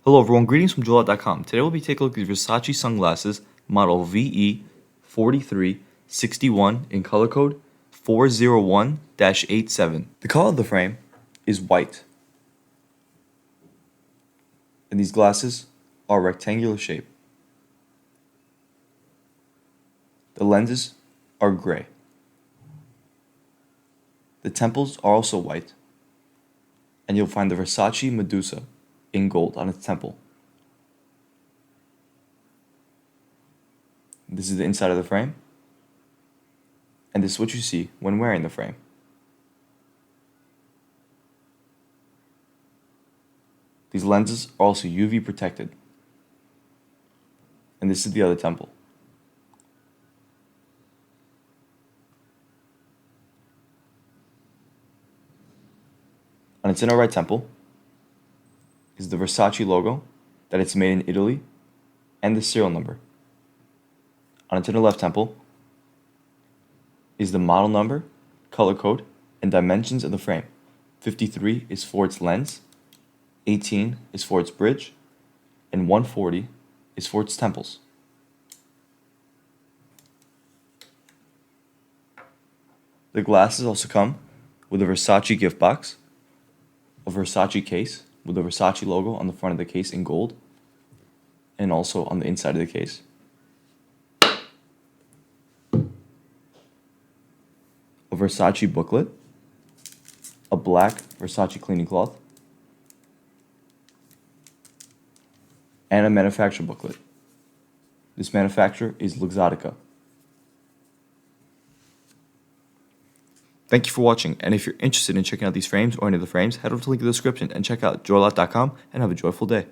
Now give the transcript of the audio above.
Hello everyone, greetings from JoyLot.com. Today we'll be taking a look at Versace sunglasses model VE4361 in color code 401-87. The color of the frame is white. And these glasses are rectangular shape. The lenses are gray. The temples are also white. And you'll find the Versace Medusa in gold on its temple. This is the inside of the frame, and this is what you see when wearing the frame. These lenses are also UV protected, and this is the other temple. On its inner right temple is the Versace logo, that it's made in Italy, and the serial number. On its inner left temple is the model number, color code, and dimensions of the frame. 53 is for its lens, 18 is for its bridge, and 140 is for its temples. The glasses also come with a Versace gift box, a Versace case with the Versace logo on the front of the case in gold, and also on the inside of the case. A Versace booklet, a black Versace cleaning cloth, and a manufacturer booklet. This manufacturer is Luxottica. Thank you for watching, and if you're interested in checking out these frames or any of the frames, head over to the link in the description and check out JoyLot.com and have a joyful day.